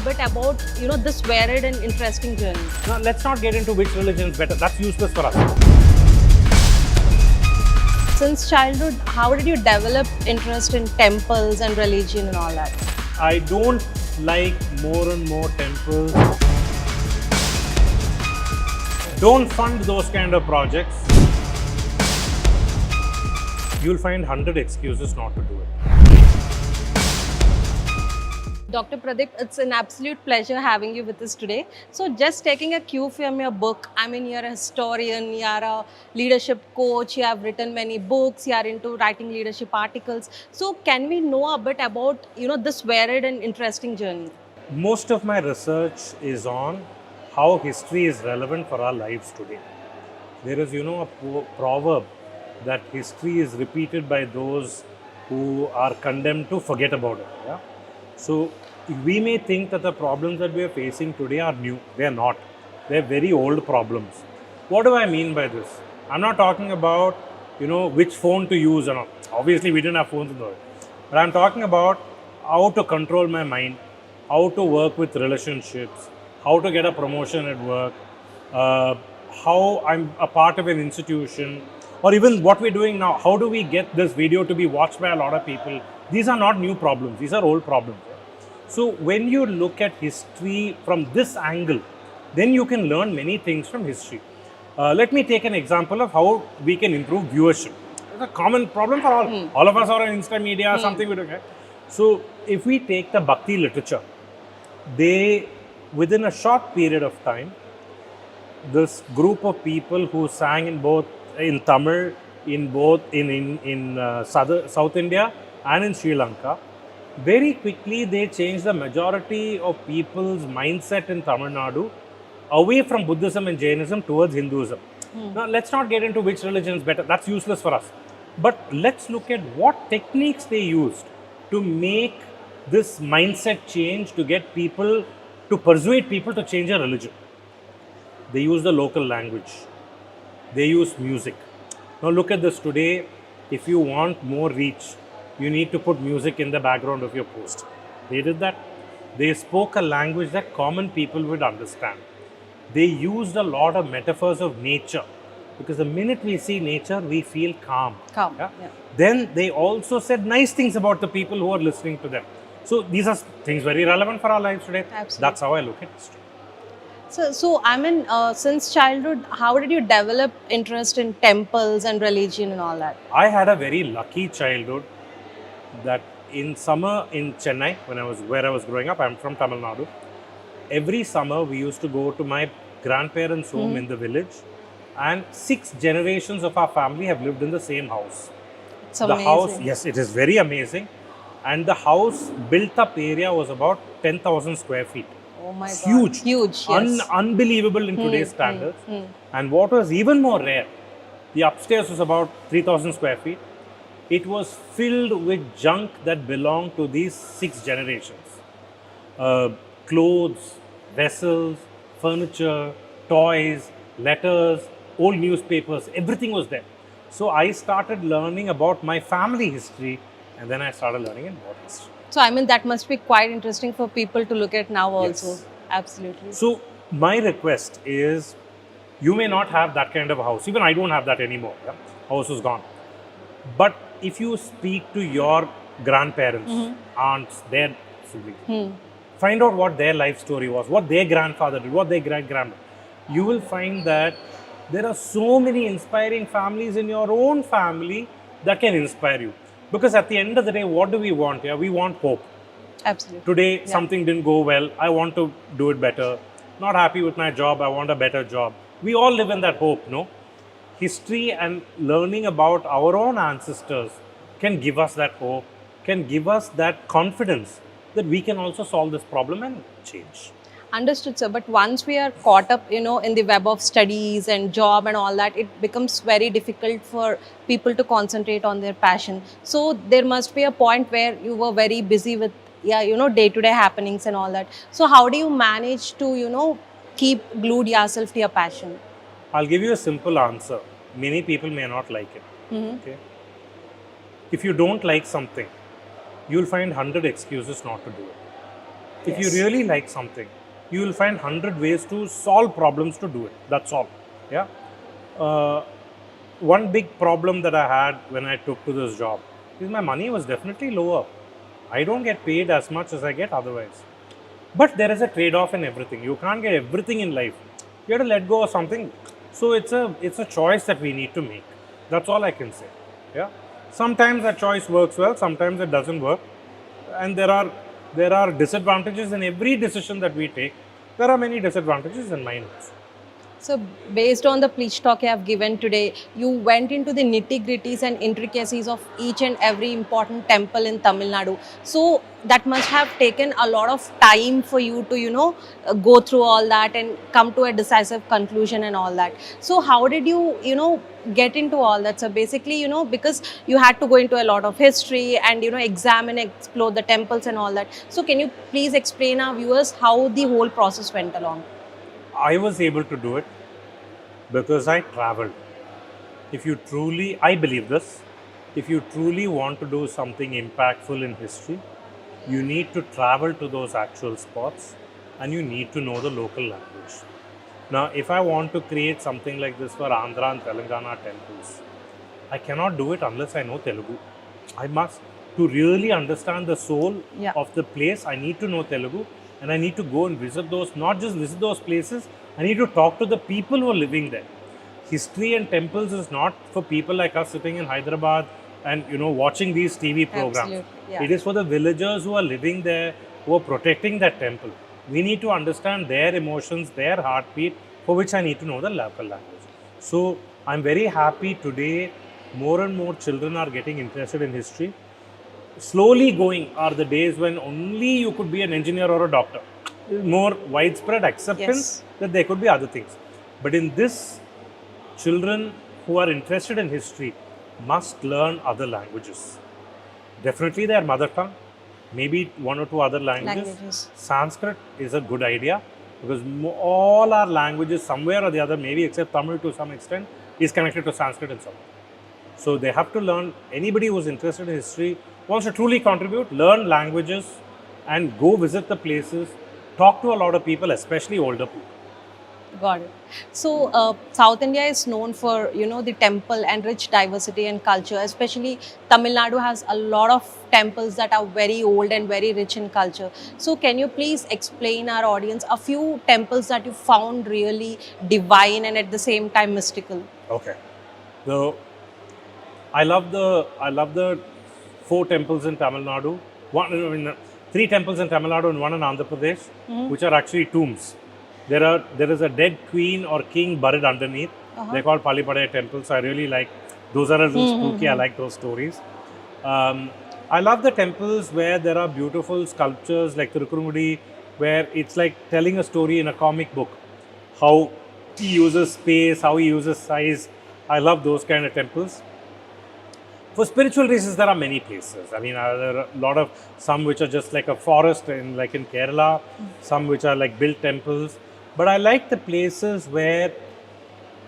bit about, this varied and interesting journey? Now, let's not get into which religion is better. That's useless for us. Since childhood, how did you develop interest in temples and religion and all that? I don't like more and more temples. Don't fund those kind of projects. You'll find 100 excuses not to do it. Dr. Pradeep, it's an absolute pleasure having you with us today. So just taking a cue from your book, I mean, you're a historian, you're a leadership coach, you have written many books, you are into writing leadership articles. So can we know a bit about, this varied and interesting journey? Most of my research is on how history is relevant for our lives today. There is, a proverb that history is repeated by those who are condemned to forget about it. Yeah? So we may think that the problems that we are facing today are new. They are not. They are very old problems. What do I mean by this? I'm not talking about, which phone to use or not. Obviously, we didn't have phones in those. But I'm talking about how to control my mind, how to work with relationships, how to get a promotion at work, how I'm a part of an institution, or even what we're doing now. How do we get this video to be watched by a lot of people? These are not new problems. These are old problems. So when you look at history from this angle, then you can learn many things from history. Let me take an example of how we can improve viewership. It's a common problem for all. All of us are on Insta media, something we do. Okay? So if we take the Bhakti literature, within a short period of time, this group of people who sang in Tamil, in South India and in Sri Lanka, very quickly they changed the majority of people's mindset in Tamil Nadu away from Buddhism and Jainism towards Hinduism. Now, let's not get into which religion is better. That's useless for us. But let's look at what techniques they used to make this mindset change, to get people, to persuade people to change their religion. They use the local language. They use music. Now look at this today. If you want more reach, you need to put music in the background of your post. They did that. They spoke a language that common people would understand. They used a lot of metaphors of nature, because the minute we see nature, we feel calm. Yeah? Then they also said nice things about the people who are listening to them. So these are things very relevant for our lives today. Absolutely. That's how I look at history. So I mean, since childhood, how did you develop interest in temples and religion and all that? I had a very lucky childhood. That in summer in Chennai, where I was growing up, I'm from Tamil Nadu. Every summer we used to go to my grandparents' home in the village, and 6 generations of our family have lived in the same house. It's amazing. The house, yes, it is very amazing. And the house built up area was about 10,000 square feet. Oh my God. Huge. Huge, yes. Unbelievable in today's standards. And what was even more rare, the upstairs was about 3,000 square feet. It was filled with junk that belonged to these 6 generations. Clothes, vessels, furniture, toys, letters, old newspapers, everything was there. So I started learning about my family history, and then I started learning about history. So I mean, that must be quite interesting for people to look at now also. Yes. Absolutely. So my request is, you may not have that kind of a house. Even I don't have that anymore. Yeah? House is gone. But if you speak to your grandparents, aunts, their siblings, find out what their life story was, what their grandfather did, what their great-grandmother. You will find that there are so many inspiring families in your own family that can inspire you. Because at the end of the day, what do we want here? We want hope. Absolutely. Today, something didn't go well. I want to do it better. Not happy with my job. I want a better job. We all live in that hope, no? History and learning about our own ancestors can give us that hope, can give us that confidence that we can also solve this problem and change. Understood, sir. But once we are caught up, in the web of studies and job and all that, it becomes very difficult for people to concentrate on their passion. So there must be a point where you were very busy with, day-to-day happenings and all that. So how do you manage to, keep glued yourself to your passion? I'll give you a simple answer. Many people may not like it. Okay? If you don't like something, you'll find 100 excuses not to do it. If you Yes. really like something, you will find 100 ways to solve problems to do it. That's all. Yeah. Uh, One big problem that I had when I took to this job is my money was definitely lower. I don't get paid as much as I get otherwise. But there is a trade-off in everything. You can't get everything in life. You have to let go of something. So it's a choice that we need to make. That's all I can say. Yeah. Sometimes that choice works well, sometimes it doesn't work. And there are disadvantages in every decision that we take. There are many disadvantages in mine also. So, based on the pitch talk you have given today, you went into the nitty gritties and intricacies of each and every important temple in Tamil Nadu. So, that must have taken a lot of time for you to, go through all that and come to a decisive conclusion and all that. So, how did you, get into all that? So, basically, because you had to go into a lot of history and, examine, explore the temples and all that. So, can you please explain our viewers how the whole process went along? I was able to do it because I traveled. I believe this, if you truly want to do something impactful in history, you need to travel to those actual spots and you need to know the local language. Now, if I want to create something like this for Andhra and Telangana temples, I cannot do it unless I know Telugu. I must, to really understand the soul Yeah. of the place, I need to know Telugu and I need to go and visit those, not just visit those places, I need to talk to the people who are living there. History and temples is not for people like us sitting in Hyderabad and watching these TV programs. Absolutely, yeah. It is for the villagers who are living there, who are protecting that temple. We need to understand their emotions, their heartbeat, for which I need to know the local language. So I'm very happy today. More and more children are getting interested in history. Slowly going are the days when only you could be an engineer or a doctor. More widespread acceptance Yes. that there could be other things. But in this, children who are interested in history must learn other languages. Definitely their mother tongue, maybe one or two other languages. Sanskrit is a good idea because all our languages, somewhere or the other, maybe except Tamil to some extent, is connected to Sanskrit and so on. So they have to learn, anybody who is interested in history, wants to truly contribute, learn languages and go visit the places, talk to a lot of people, especially older people. Got it. So, South India is known for, the temple and rich diversity and culture. Especially Tamil Nadu has a lot of temples that are very old and very rich in culture. So, can you please explain our audience a few temples that you found really divine and at the same time mystical? Okay. So I love the 4 temples in Tamil Nadu. Three temples in Tamil Nadu and one in Andhra Pradesh, which are actually tombs. There is a dead queen or king buried underneath. They're called Palipadai temples. I really like those. Are a little spooky. I like those stories. I love the temples where there are beautiful sculptures like Tirukurungudi, where it's like telling a story in a comic book. How he uses space, how he uses size. I love those kind of temples. For spiritual reasons, there are many places. I mean, there are a lot of, some which are just like a forest, like in Kerala, some which are like built temples. But I like the places where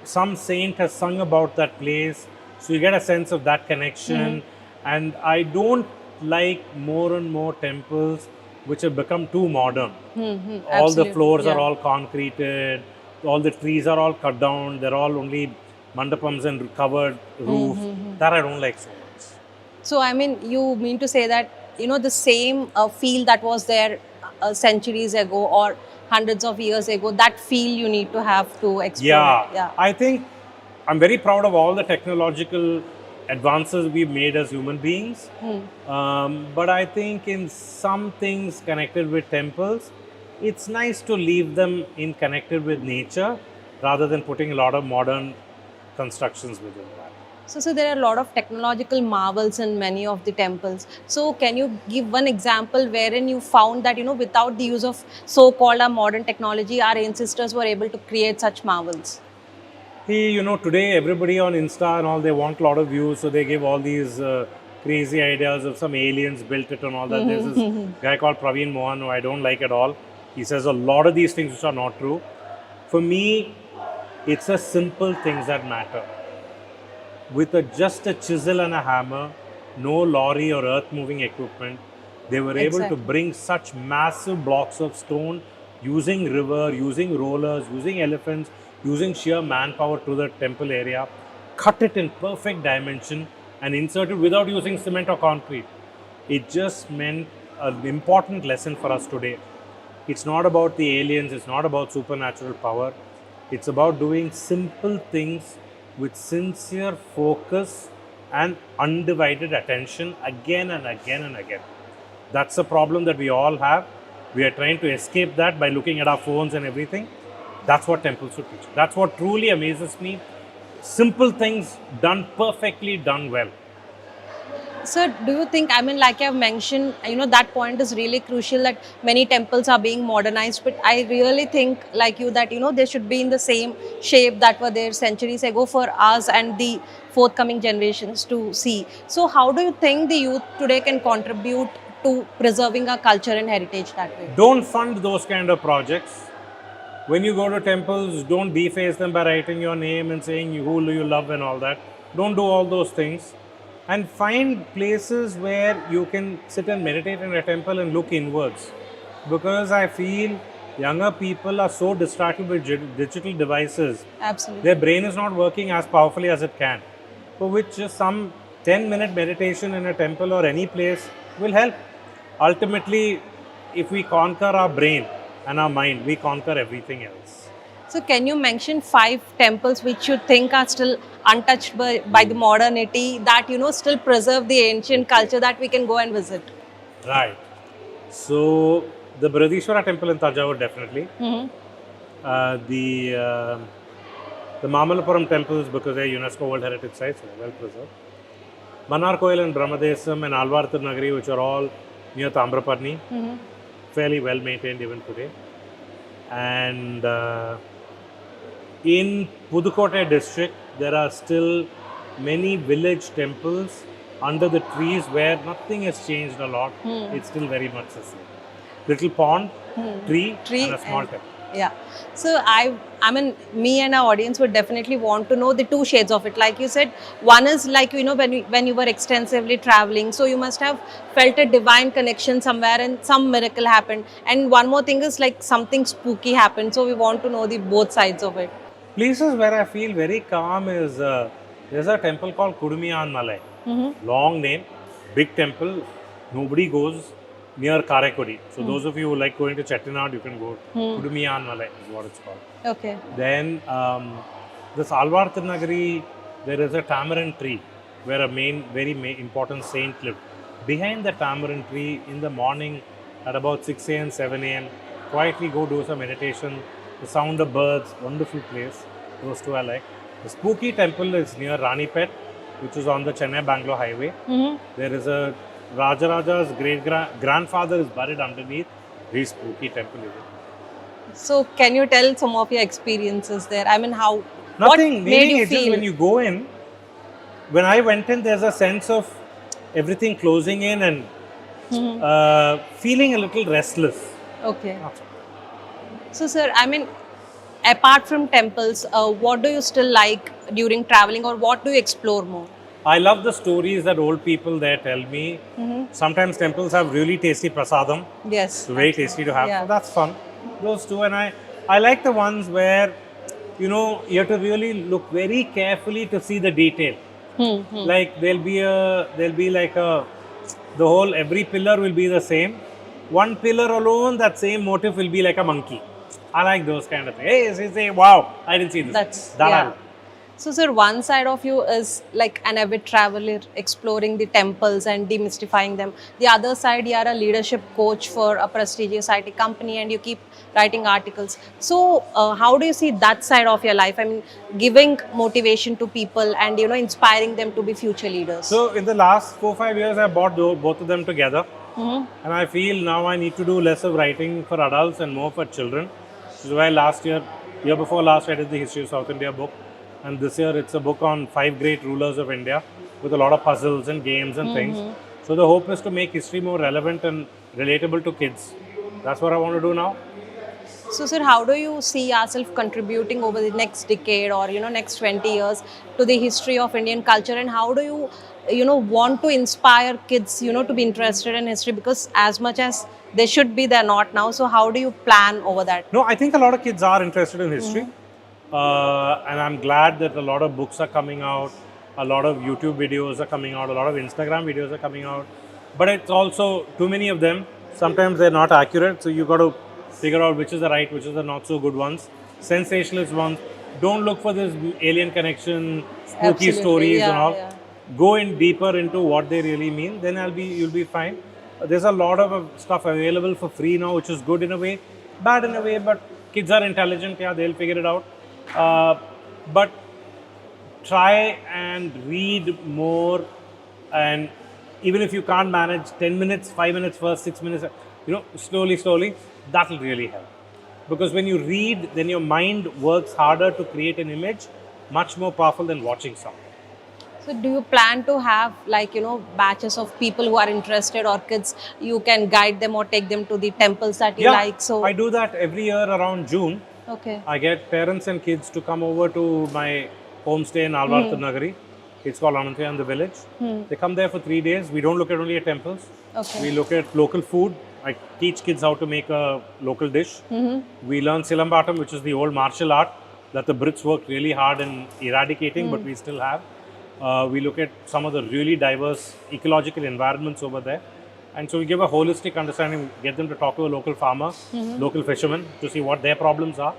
some saint has sung about that place, so you get a sense of that connection. And I don't like more and more temples which have become too modern. All the Absolutely, floors are yeah. all concreted, all the trees are all cut down, they're all only mandapams and covered roofs. That I don't like so much. So, I mean, you mean to say that, the same feel that was there centuries ago or hundreds of years ago, that feel you need to have to explore. Yeah, I think I'm very proud of all the technological advances we've made as human beings. But I think in some things connected with temples, it's nice to leave them in connected with nature rather than putting a lot of modern constructions within that. So there are a lot of technological marvels in many of the temples. So can you give one example wherein you found that, without the use of so-called modern technology, our ancestors were able to create such marvels? Today everybody on Insta and all, they want a lot of views, so they give all these crazy ideas of some aliens built it and all that. There's this guy called Praveen Mohan who I don't like at all. He says a lot of these things which are not true. For me, it's a simple things that matter. With just a chisel and a hammer, no lorry or earth moving equipment, They were able to Exactly. bring such massive blocks of stone using river, using rollers, using elephants, using sheer manpower to the temple area, cut it in perfect dimension and insert it without using cement or concrete. It just meant an important lesson for us today. It's not about the aliens, it's not about supernatural power. It's about doing simple things with sincere focus and undivided attention again and again and again. That's a problem that we all have. We are trying to escape that by looking at our phones and everything. That's what temples should teach. That's what truly amazes me. Simple things done perfectly, done well. So do you think, I mean, like I've mentioned, that point is really crucial that many temples are being modernized, but I really think like you that, they should be in the same shape that were there centuries ago for us and the forthcoming generations to see. So how do you think the youth today can contribute to preserving our culture and heritage that way? Don't fund those kind of projects. When you go to temples, don't deface them by writing your name and saying who you love and all that. Don't do all those things. And find places where you can sit and meditate in a temple and look inwards. Because I feel younger people are so distracted with digital devices. Absolutely. Their brain is not working as powerfully as it can. For which just some 10-minute meditation in a temple or any place will help. Ultimately, if we conquer our brain and our mind, we conquer everything else. So can you mention 5 temples which you think are still untouched by the modernity that, still preserve the ancient culture that we can go and visit? Right. So, the Bradishwara temple in Tanjavur definitely. The Mamallapuram temples, because they're UNESCO World Heritage Sites, are well preserved. Manarkoil and Brahmadesam and Alvar Nagari, which are all near Tambraparni, fairly well maintained even today. And in Pudukkottai district, there are still many village temples under the trees where nothing has changed a lot. It's still very much the same. Little pond, tree and a small temple. Yeah. So I mean, me and our audience would definitely want to know the 2 shades of it. Like you said, one is like, when you were extensively traveling, so you must have felt a divine connection somewhere and some miracle happened. And one more thing is like something spooky happened. So we want to know the both sides of it. Places where I feel very calm is there's a temple called Kudumiyan Malai. Long name, big temple. Nobody goes near Karaikudi. So those of you who like going to Chettinad, you can go. Kudumiyan Malai is what it's called. Okay. Then this Alvar Nagari, there is a tamarind tree where a very important saint lived. Behind the tamarind tree in the morning at about 6 a.m., 7 a.m., quietly go do some meditation. The sound of birds, wonderful place. Those 2 I like. The spooky temple is near Ranipet, which is on the Chennai-Bangalore highway. There is a Rajaraja's great-grandfather is buried underneath. Very spooky temple is it. So can you tell some of your experiences there? I mean, Nothing. What made Meaning you it's just feel? when you go in, when I went in, there's a sense of everything closing in and feeling a little restless. Okay. That's all. So, sir, I mean, apart from temples, what do you still like during traveling, or what do you explore more? I love the stories that old people there tell me. Sometimes temples have really tasty prasadam. Yes. It's very tasty to have. Yeah. So that's fun. Those 2, and I like the ones where you have to really look very carefully to see the detail. Like every pillar will be the same. One pillar alone, that same motif will be like a monkey. I like those kind of things. Hey, say, wow, I didn't see this. So, sir, one side of you is like an avid traveler exploring the temples and demystifying them. The other side, you are a leadership coach for a prestigious IT company and you keep writing articles. So, how do you see that side of your life? I mean, giving motivation to people and, inspiring them to be future leaders. So, in the last 4-5 years, I brought both of them together. And I feel now I need to do less of writing for adults and more for children. Which is why year before last, I did the History of South India book. And this year, it's a book on 5 great rulers of India with a lot of puzzles and games and things. So the hope is to make history more relevant and relatable to kids. That's what I want to do now. So, sir, how do you see yourself contributing over the next decade or, next 20 years to the history of Indian culture, and how do you want to inspire kids, to be interested in history, because as much as they should be, they're not now. So how do you plan over that? No, I think a lot of kids are interested in history. And I'm glad that a lot of books are coming out, a lot of YouTube videos are coming out, a lot of Instagram videos are coming out. But it's also too many of them. Sometimes they're not accurate, so you got to figure out which is the right, which is the not so good ones. Sensationalist ones. Don't look for this alien connection, spooky Absolutely. stories Yeah, and all. yeah. Go in deeper into what they really mean. Then you'll be fine. There's a lot of stuff available for free now, which is good in a way, bad in a way. But kids are intelligent. Yeah, they'll figure it out. But try and read more, and even if you can't manage 10 minutes, 5 minutes first, 6 minutes, slowly, that'll really help. Because when you read, then your mind works harder to create an image, much more powerful than watching something. So do you plan to have batches of people who are interested, or kids, you can guide them or take them to the temples that you like? So I do that every year around June. okay. I get parents and kids to come over to my homestay in Alvartha Nagari. It's called Anantya the village. They come there for 3 days. We don't look at only at temples. Okay. We look at local food. I teach kids how to make a local dish. We learn Silambatam, which is the old martial art that the Brits worked really hard in eradicating, but we still have. We look at some of the really diverse ecological environments over there. And so we give a holistic understanding, get them to talk to a local farmer, local fisherman, to see what their problems are.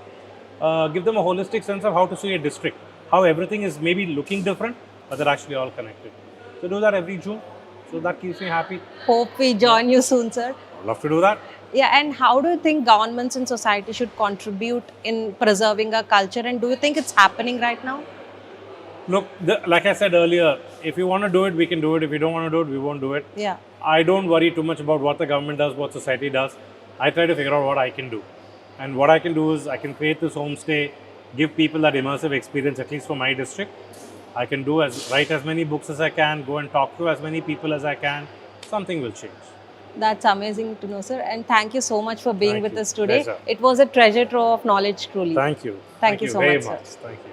Give them a holistic sense of how to see a district, how everything is maybe looking different, but they're actually all connected. So do that every June. So that keeps me happy. Hope we join you soon, sir. I'd love to do that. Yeah, and how do you think governments and society should contribute in preserving our culture, and do you think it's happening right now? Look, like I said earlier, if you want to do it, we can do it. If you don't want to do it, we won't do it. Yeah. I don't worry too much about what the government does, what society does. I try to figure out what I can do. And what I can do is I can create this homestay, give people that immersive experience, at least for my district. I can write as many books as I can, go and talk to as many people as I can. Something will change. That's amazing to know, sir. And thank you so much for being Thank with you. us today. Pleasure. It was a treasure trove of knowledge, truly. Thank you. Thank you so very much, sir. Thank you.